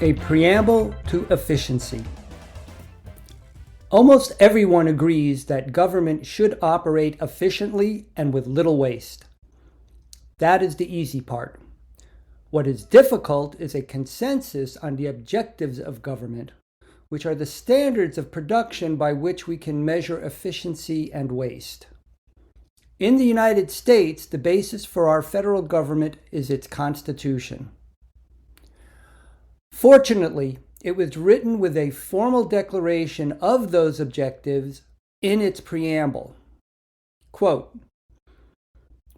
A preamble to efficiency. Almost everyone agrees that government should operate efficiently and with little waste. That is the easy part. What is difficult is a consensus on the objectives of government, which are the standards of production by which we can measure efficiency and waste. In the United States, the basis for our federal government is its Constitution. Fortunately, it was written with a formal declaration of those objectives in its preamble. Quote,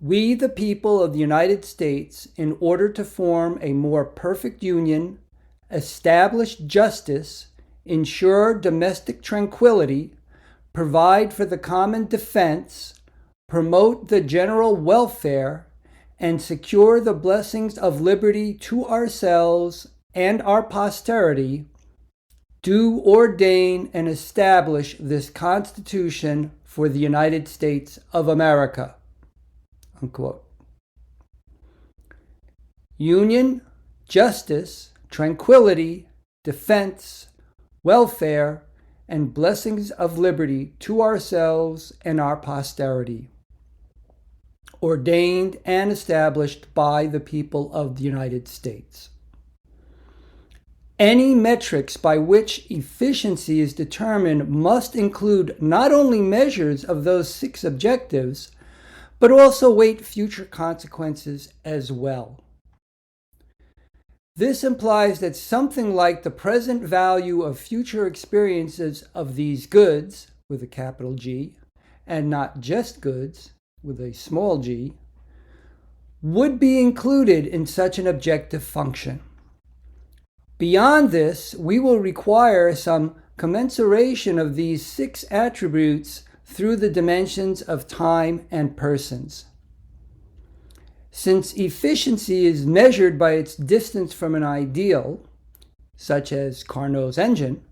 "We, the people of the United States, in order to form a more perfect union, establish justice, ensure domestic tranquility, provide for the common defense, promote the general welfare, and secure the blessings of liberty to ourselves and our posterity, do ordain and establish this Constitution for the United States of America." Unquote. Union, justice, tranquility, defense, welfare, and blessings of liberty to ourselves and our posterity. Ordained and established by the people of the United States. Any metrics by which efficiency is determined must include not only measures of those 6 objectives, but also weight future consequences as well. This implies that something like the present value of future experiences of these goods, with a capital G, and not just goods, with a small g, would be included in such an objective function. Beyond this, we will require some commensuration of these 6 attributes through the dimensions of time and persons. Since efficiency is measured by its distance from an ideal, such as Carnot's engine,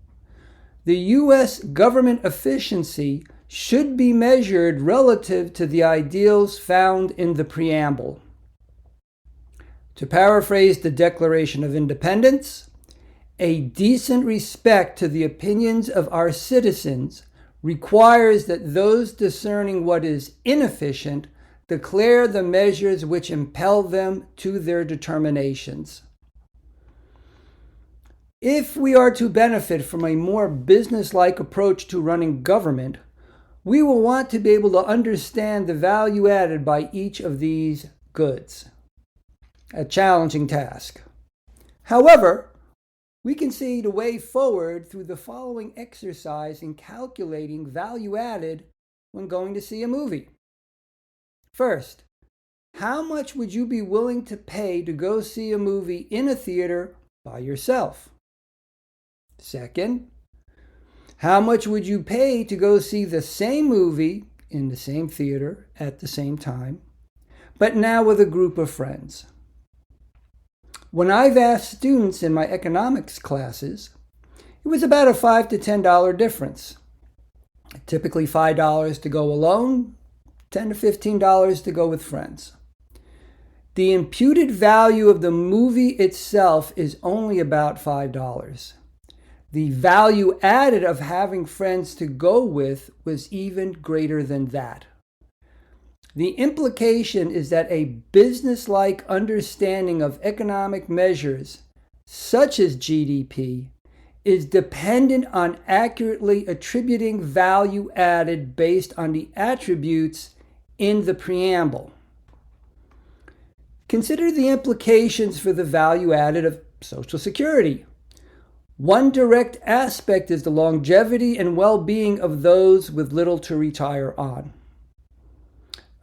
the U.S. government efficiency should be measured relative to the ideals found in the preamble. To paraphrase the Declaration of Independence, a decent respect to the opinions of our citizens requires that those discerning what is inefficient declare the measures which impel them to their determinations. If we are to benefit from a more business-like approach to running government, we will want to be able to understand the value added by each of these goods. A challenging task. However, we can see the way forward through the following exercise in calculating value added when going to see a movie. First, how much would you be willing to pay to go see a movie in a theater by yourself? Second, how much would you pay to go see the same movie in the same theater at the same time, but now with a group of friends? When I've asked students in my economics classes, it was about a $5 to $10 difference. Typically $5 to go alone, $10 to $15 to go with friends. The imputed value of the movie itself is only about $5. The value added of having friends to go with was even greater than that. The implication is that a business-like understanding of economic measures, such as GDP, is dependent on accurately attributing value added based on the attributes in the preamble. Consider the implications for the value added of Social Security. One direct aspect is the longevity and well-being of those with little to retire on.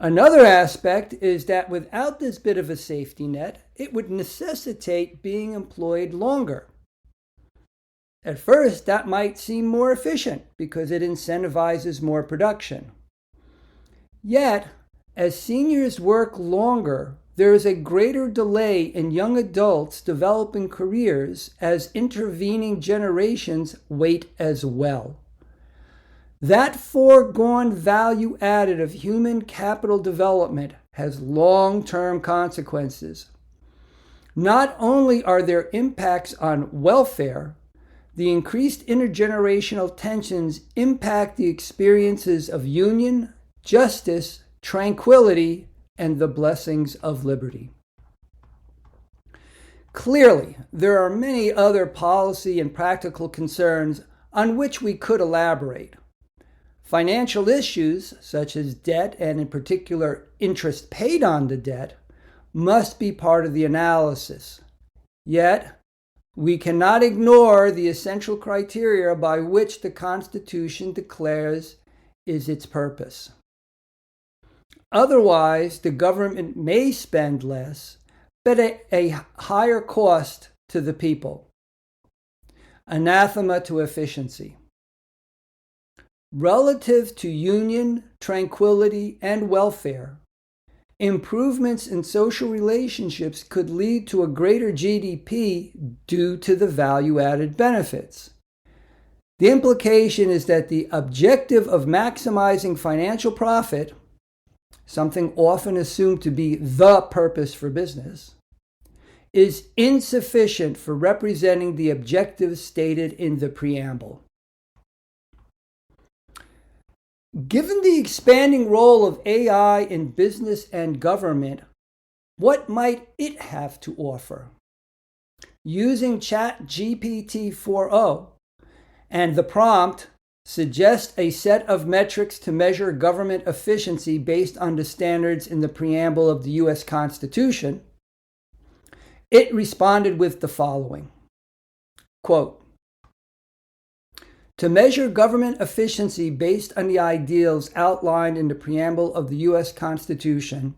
Another aspect is that without this bit of a safety net, it would necessitate being employed longer. At first, that might seem more efficient because it incentivizes more production. Yet, as seniors work longer, there is a greater delay in young adults developing careers as intervening generations wait as well. That foregone value added of human capital development has long-term consequences. Not only are there impacts on welfare, the increased intergenerational tensions impact the experiences of union, justice, tranquility, and the blessings of liberty. Clearly, there are many other policy and practical concerns on which we could elaborate. Financial issues, such as debt and in particular interest paid on the debt, must be part of the analysis. Yet, we cannot ignore the essential criteria by which the Constitution declares is its purpose. Otherwise, the government may spend less, but at a higher cost to the people. Anathema to efficiency. Relative to union, tranquility, and welfare, improvements in social relationships could lead to a greater GDP due to the value-added benefits. The implication is that the objective of maximizing financial profit, something often assumed to be the purpose for business, is insufficient for representing the objectives stated in the preamble. Given the expanding role of AI in business and government, what might it have to offer? Using ChatGPT 4.0 and the prompt, suggest a set of metrics to measure government efficiency based on the standards in the preamble of the U.S. Constitution, it responded with the following, quote, "To measure government efficiency based on the ideals outlined in the preamble of the U.S. Constitution,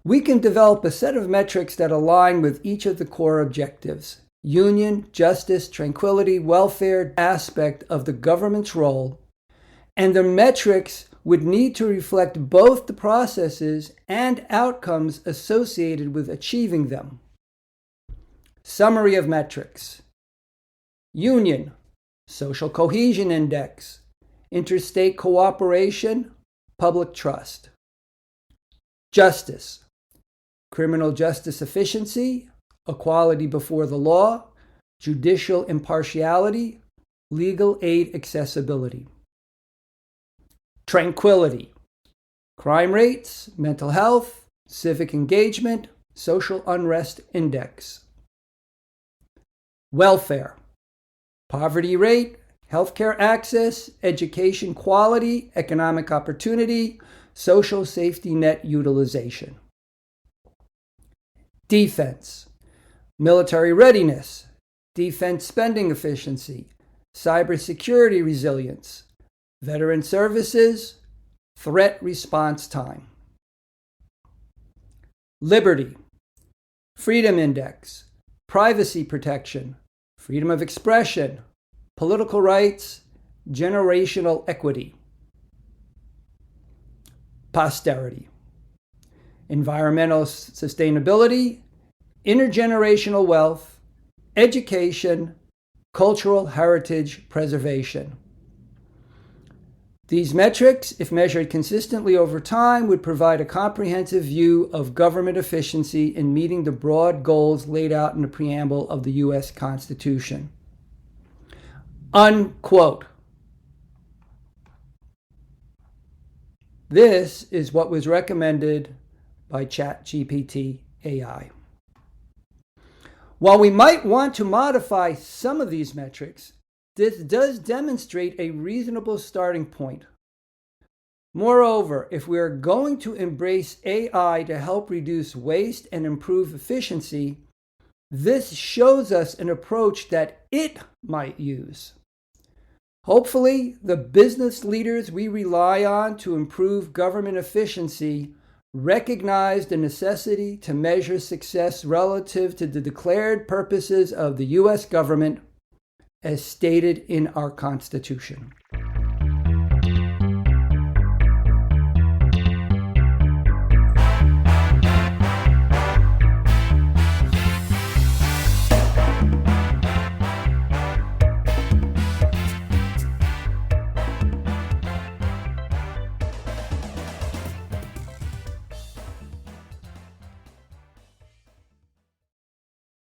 we can develop a set of metrics that align with each of the core objectives: union, justice, tranquility, welfare aspect of the government's role, and the metrics would need to reflect both the processes and outcomes associated with achieving them." Summary of metrics. Union, social cohesion index, interstate cooperation, public trust. Justice, criminal justice efficiency, equality before the law, judicial impartiality, legal aid accessibility. Tranquility, crime rates, mental health, civic engagement, social unrest index. Welfare, poverty rate, healthcare access, education quality, economic opportunity, social safety net utilization. Defense, military readiness, defense spending efficiency, cybersecurity resilience, veteran services, threat response time. Liberty, freedom index, privacy protection, freedom of expression, political rights, generational equity. Posterity, environmental sustainability, intergenerational wealth, education, cultural heritage preservation. These metrics, if measured consistently over time, would provide a comprehensive view of government efficiency in meeting the broad goals laid out in the preamble of the U.S. Constitution. Unquote. This is what was recommended by ChatGPT AI. While we might want to modify some of these metrics, this does demonstrate a reasonable starting point. Moreover, if we are going to embrace AI to help reduce waste and improve efficiency, this shows us an approach that it might use. Hopefully, the business leaders we rely on to improve government efficiency recognize the necessity to measure success relative to the declared purposes of the U.S. government as stated in our Constitution.